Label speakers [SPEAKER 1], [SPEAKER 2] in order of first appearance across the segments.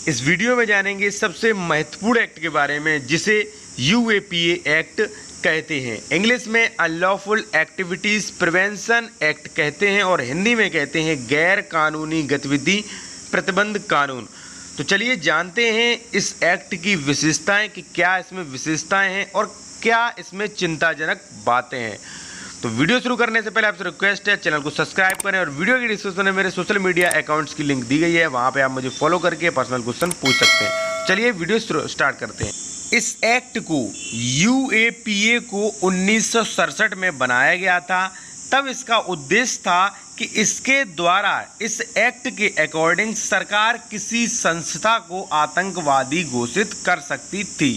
[SPEAKER 1] इस वीडियो में जानेंगे सबसे महत्वपूर्ण एक्ट के बारे में जिसे यूएपीए एक्ट कहते हैं। इंग्लिश में अनलॉफुल एक्टिविटीज़ प्रिवेंशन एक्ट कहते हैं और हिंदी में कहते हैं गैर कानूनी गतिविधि प्रतिबंध कानून। तो चलिए जानते हैं इस एक्ट की विशेषताएं कि क्या इसमें विशेषताएं हैं और क्या इसमें चिंताजनक बातें हैं। तो वीडियो शुरू करने से पहले आपसे रिक्वेस्ट है चैनल को सब्सक्राइब करें और वीडियो की डिस्क्रिप्शन में मेरे सोशल मीडिया अकाउंट्स की लिंक दी गई है, वहां पे आप मुझे फॉलो करके पर्सनल क्वेश्चन पूछ सकते हैं। चलिए वीडियो स्टार्ट करते हैं। इस एक्ट को यूएपीए को 1967 में बनाया गया था। तब इसका उद्देश्य था कि इसके द्वारा इस एक्ट के अकॉर्डिंग सरकार किसी संस्था को आतंकवादी घोषित कर सकती थी,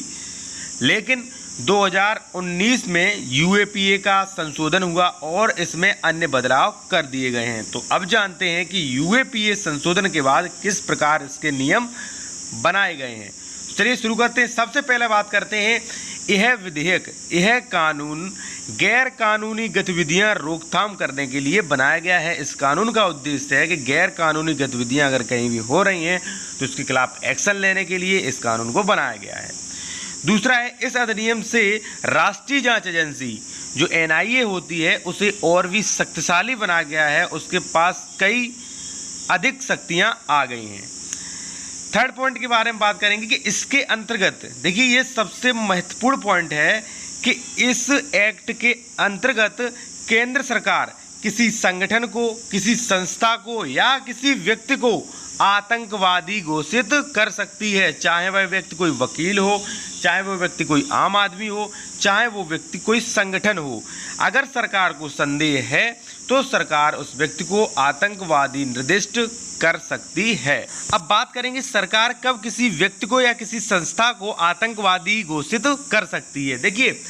[SPEAKER 1] लेकिन 2019 में यूएपीए का संशोधन हुआ और इसमें अन्य बदलाव कर दिए गए हैं। तो अब जानते हैं कि यूएपीए संशोधन के बाद किस प्रकार इसके नियम बनाए गए हैं। चलिए शुरू करते हैं। सबसे पहले बात करते हैं यह विधेयक, यह कानून गैर कानूनी गतिविधियां रोकथाम करने के लिए बनाया गया है। इस कानून का उद्देश्य है कि गैर कानूनी गतिविधियां अगर कहीं भी हो रही हैं तो इसके खिलाफ एक्शन लेने के लिए इस कानून को बनाया गया है। दूसरा है, इस अधिनियम से राष्ट्रीय जांच एजेंसी जो एनआईए होती है उसे और भी शक्तिशाली बनाया गया है, उसके पास कई अधिक शक्तियां आ गई हैं। थर्ड पॉइंट के बारे में बात करेंगे कि इसके अंतर्गत देखिए ये सबसे महत्वपूर्ण पॉइंट है कि इस एक्ट के अंतर्गत केंद्र सरकार किसी संगठन को, किसी संस्था को या किसी व्यक्ति को आतंकवादी घोषित कर सकती है, चाहे वह व्यक्ति कोई वकील हो, चाहे वो व्यक्ति कोई आम आदमी हो, चाहे वो व्यक्ति कोई संगठन हो। अगर सरकार को संदेह है तो सरकार उस व्यक्ति को आतंकवादी निर्दिष्ट कर सकती है। अब बात करेंगे सरकार कब किसी व्यक्ति को या किसी संस्था को आतंकवादी घोषित कर सकती है। देखिए,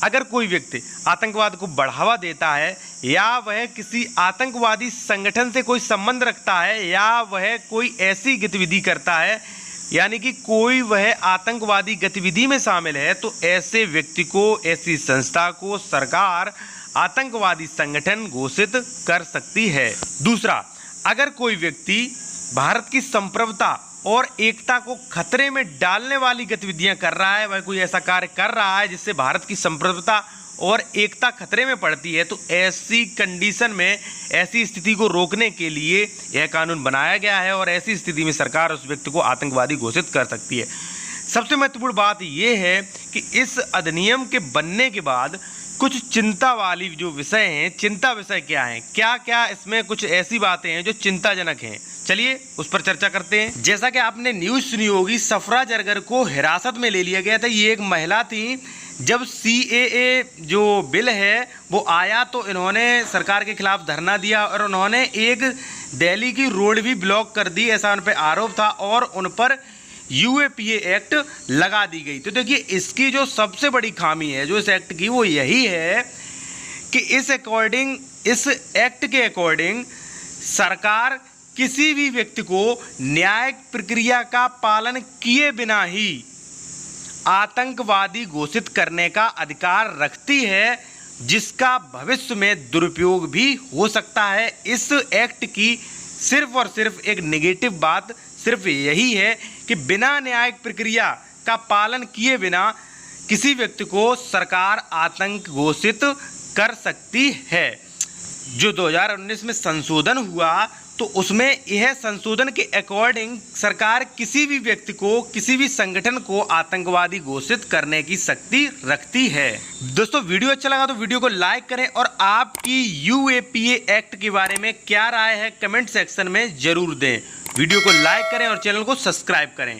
[SPEAKER 1] अगर कोई व्यक्ति आतंकवाद को बढ़ावा देता है या वह किसी आतंकवादी संगठन से कोई संबंध रखता है या वह कोई ऐसी गतिविधि करता है, यानी कि कोई वह आतंकवादी गतिविधि में शामिल है, तो ऐसे व्यक्ति को, ऐसी संस्था को सरकार आतंकवादी संगठन घोषित कर सकती है। दूसरा, अगर कोई व्यक्ति भारत की संप्रभुता और एकता को खतरे में डालने वाली गतिविधियां कर रहा है, वह कोई ऐसा कार्य कर रहा है जिससे भारत की संप्रभुता और एकता खतरे में पड़ती है, तो ऐसी कंडीशन में, ऐसी स्थिति को रोकने के लिए यह कानून बनाया गया है और ऐसी स्थिति में सरकार उस व्यक्ति को आतंकवादी घोषित कर सकती है। सबसे महत्वपूर्ण बात यह है कि इस अधिनियम के बनने के बाद कुछ चिंता वाली जो विषय हैं, चिंता विषय क्या हैं, क्या क्या इसमें कुछ ऐसी बातें हैं जो चिंताजनक हैं, चलिए उस पर चर्चा करते हैं। जैसा कि आपने न्यूज़ सुनी होगी, सफरा जरगर को हिरासत में ले लिया गया था। ये एक महिला थी। जब सीएए जो बिल है वो आया तो इन्होंने सरकार के खिलाफ धरना दिया और उन्होंने एक दिल्ली की रोड भी ब्लॉक कर दी, ऐसा उन पर आरोप था और उन पर यूएपीए एक्ट लगा दी गई। तो देखिए, इसकी जो सबसे बड़ी खामी है जो इस एक्ट की वो यही है कि इस एक्ट के अकॉर्डिंग सरकार किसी भी व्यक्ति को न्यायिक प्रक्रिया का पालन किए बिना ही आतंकवादी घोषित करने का अधिकार रखती है, जिसका भविष्य में दुरुपयोग भी हो सकता है। इस एक्ट की सिर्फ और सिर्फ एक नेगेटिव बात सिर्फ यही है कि बिना न्यायिक प्रक्रिया का पालन किए बिना किसी व्यक्ति को सरकार आतंक घोषित कर सकती है। जो 2019 में संशोधन हुआ तो उसमें यह संशोधन के अकॉर्डिंग सरकार किसी भी व्यक्ति को, किसी भी संगठन को आतंकवादी घोषित करने की शक्ति रखती है। दोस्तों, वीडियो अच्छा लगा तो वीडियो को लाइक करें और आपकी यूएपीए एक्ट के बारे में क्या राय है कमेंट सेक्शन में जरूर दें। वीडियो को लाइक करें और चैनल को सब्सक्राइब करें।